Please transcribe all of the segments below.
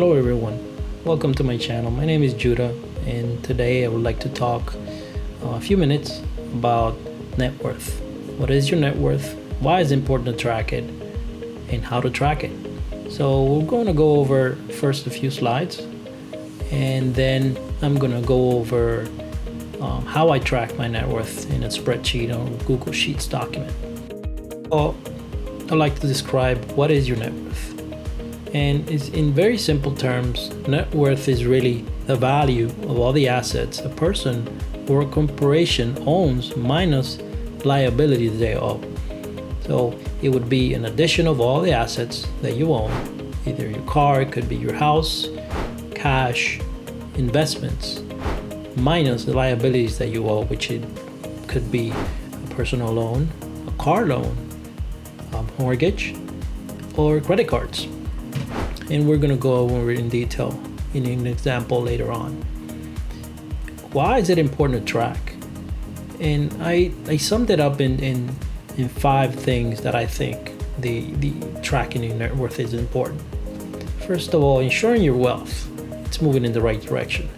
Hello everyone, welcome to my channel. My name is Judah, and today I would like to talk a few minutes about net worth. What is your net worth? Why is it important to track it? And how to track it? So we're going to go over first a few slides, and then I'm going to go over how I track my net worth in a spreadsheet or Google Sheets document. Well, I'd like to describe what is your net worth. And it's in very simple terms, net worth is really the value of all the assets a person or a corporation owns minus liabilities they owe. So it would be an addition of all the assets that you own, either your car, it could be your house, cash, investments, minus the liabilities that you owe, which it could be a personal loan, a car loan, a mortgage, or credit cards. And we're going to go over in detail in an example later on. Why is it important to track? And I summed it up in 5 things that I think the tracking your net worth is important. First of all, ensuring your wealth, it's moving in the right direction.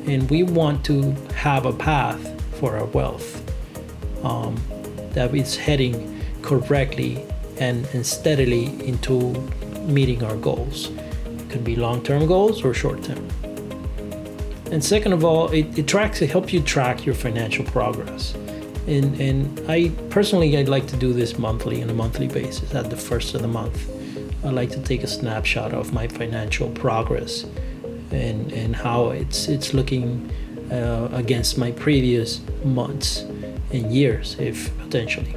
And we want to have a path for our wealth that is heading correctly and steadily into meeting our goals. It could be long-term goals or short-term. And second of all, it helps you track your financial progress. And I personally, I'd like to do this monthly on a monthly basis. At the first of the month, I like to take a snapshot of my financial progress and how it's looking against my previous months and years, if potentially.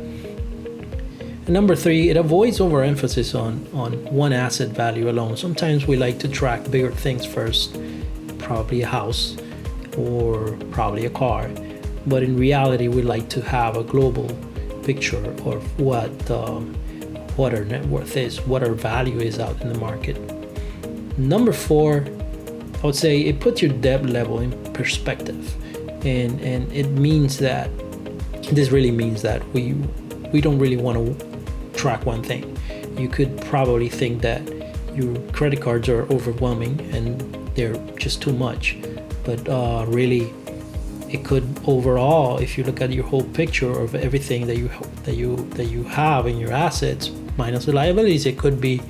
And number 3, it avoids overemphasis on one asset value alone. Sometimes we like to track bigger things first, probably a house or probably a car. But in reality, we like to have a global picture of what our net worth is, what our value is out in the market. Number 4, I would say it puts your debt level in perspective. And it means that, this really means that we don't really want to track one thing. You could probably think that your credit cards are overwhelming and they're just too much, but really it could overall, if you look at your whole picture of everything that you have in your assets minus the liabilities, you could be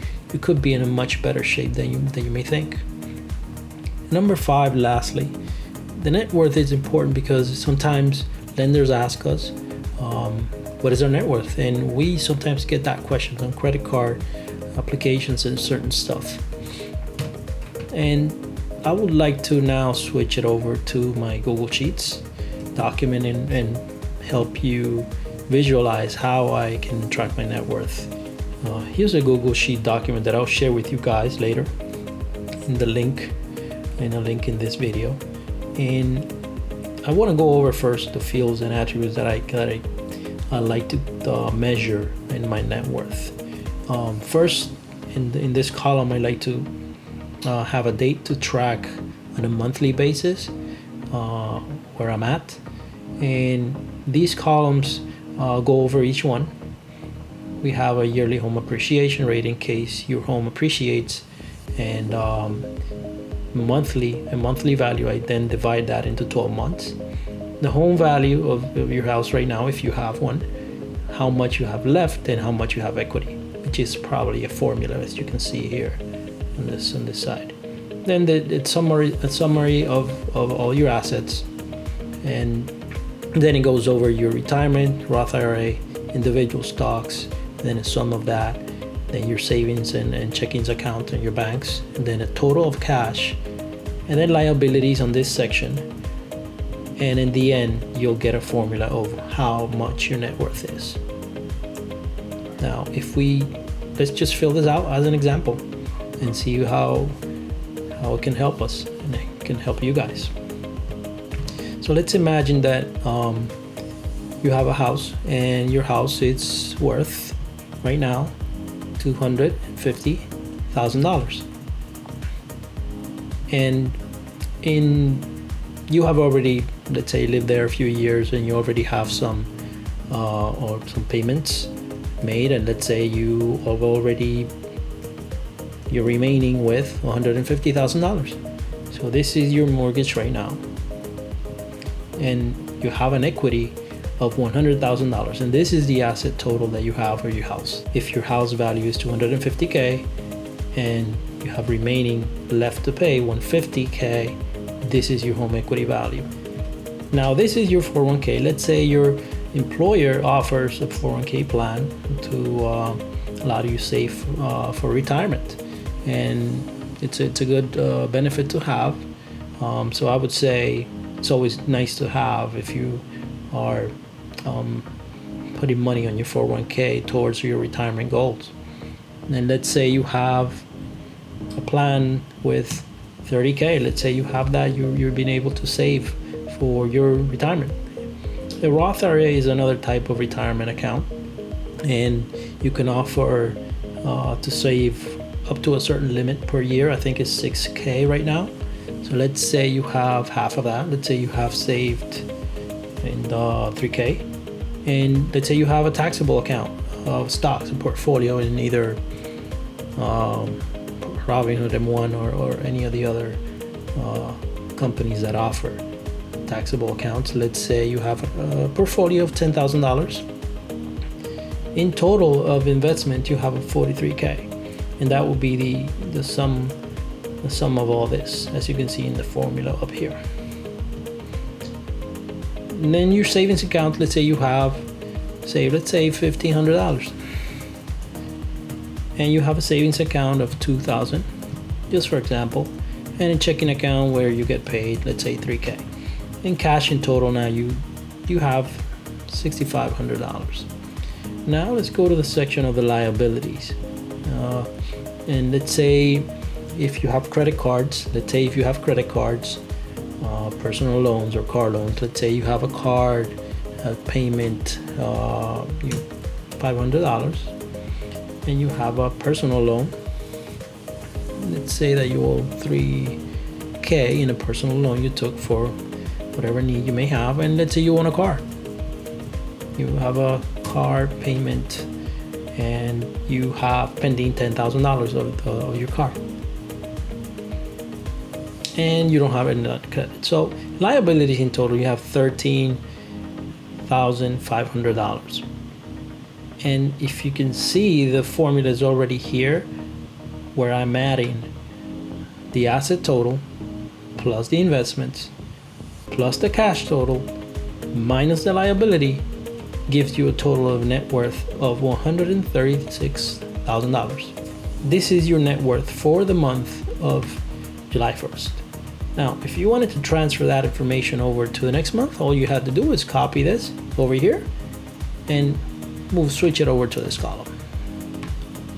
in a much better shape than you may think. Number 5, lastly, the net worth is important because sometimes lenders ask us what is our net worth, and we sometimes get that question on credit card applications and certain stuff. And I would like to now switch it over to my Google Sheets document and help you visualize how I can track my net worth. Here's a Google Sheet document that I'll share with you guys later in a link in this video. And I want to go over first the fields and attributes that I like to measure in my net worth. First, in this column, I like to have a date to track on a monthly basis where I'm at. And these columns go over each one. We have a yearly home appreciation rate in case your home appreciates, and a monthly value. I then divide that into 12 months. The home value of your house right now, if you have one, how much you have left and how much you have equity, which is probably a formula, as you can see here on this side. Then a summary of all your assets, and then it goes over your retirement, Roth IRA, individual stocks, then a sum of that, then your savings and checkings account and your banks, and then a total of cash, and then liabilities on this section. And in the end, you'll get a formula of how much your net worth is. Now, let's just fill this out as an example and see how it can help us and it can help you guys. So let's imagine that you have a house, and your house is worth right now $250,000. And you have already, let's say, lived there a few years, and you already have some payments made, and let's say you have already you're remaining with $150,000. So this is your mortgage right now, and you have an equity of $100,000, and this is the asset total that you have for your house. If your house value is $250K and you have remaining left to pay $150K, this is your home equity value. Now this is your 401K. Let's say your employer offers a 401K plan to allow you to save for retirement, and it's a good benefit to have. So I would say it's always nice to have if you are putting money on your 401K towards your retirement goals. And let's say you have a plan with 30K. Let's say you have that, you're being able to save for your retirement. A Roth IRA is another type of retirement account, and you can offer to save up to a certain limit per year. I think it's 6K right now. So let's say you have half of that. Let's say you have saved in 3K, and let's say you have a taxable account of stocks and portfolio in either Robinhood M1 or any of the other companies that offer taxable accounts. Let's say you have a portfolio of $10,000. In total of investment, you have a 43K, and that will be the sum of all this, as you can see in the formula up here. And then your savings account, let's say you have, let's say $1,500, and you have a savings account of $2,000, just for example, and a checking account where you get paid, let's say 3K. In cash in total now you have $6,500. Now let's go to the section of the liabilities, and let's say if you have credit cards, personal loans or car loans. Let's say you have a card payment $500, and you have a personal loan. Let's say that you owe 3K in a personal loan you took for whatever need you may have, and let's say you own a car. You have a car payment and you have pending $10,000 of your car, and you don't have any credit. So liabilities in total, you have $13,500. And if you can see, the formula is already here, where I'm adding the asset total plus the investments plus the cash total minus the liability gives you a total of net worth of $136,000. This is your net worth for the month of July 1st. Now, if you wanted to transfer that information over to the next month, all you had to do is copy this over here and switch it over to this column,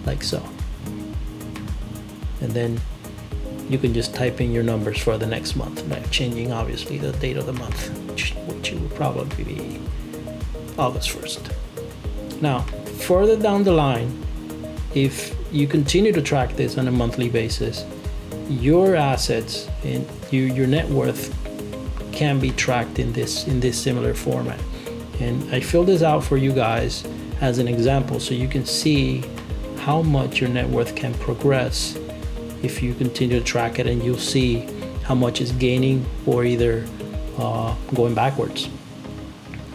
like so. And then you can just type in your numbers for the next month by changing, obviously, the date of the month, which will probably be August 1st. Now, further down the line, if you continue to track this on a monthly basis, your assets and your net worth can be tracked in this similar format. And I filled this out for you guys as an example so you can see how much your net worth can progress if you continue to track it, and you'll see how much is gaining or either going backwards.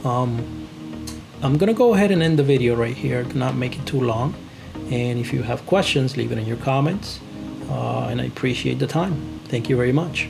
I'm gonna go ahead and end the video right here to not make it too long, and if you have questions, leave it in your comments, and I appreciate the time. Thank you very much.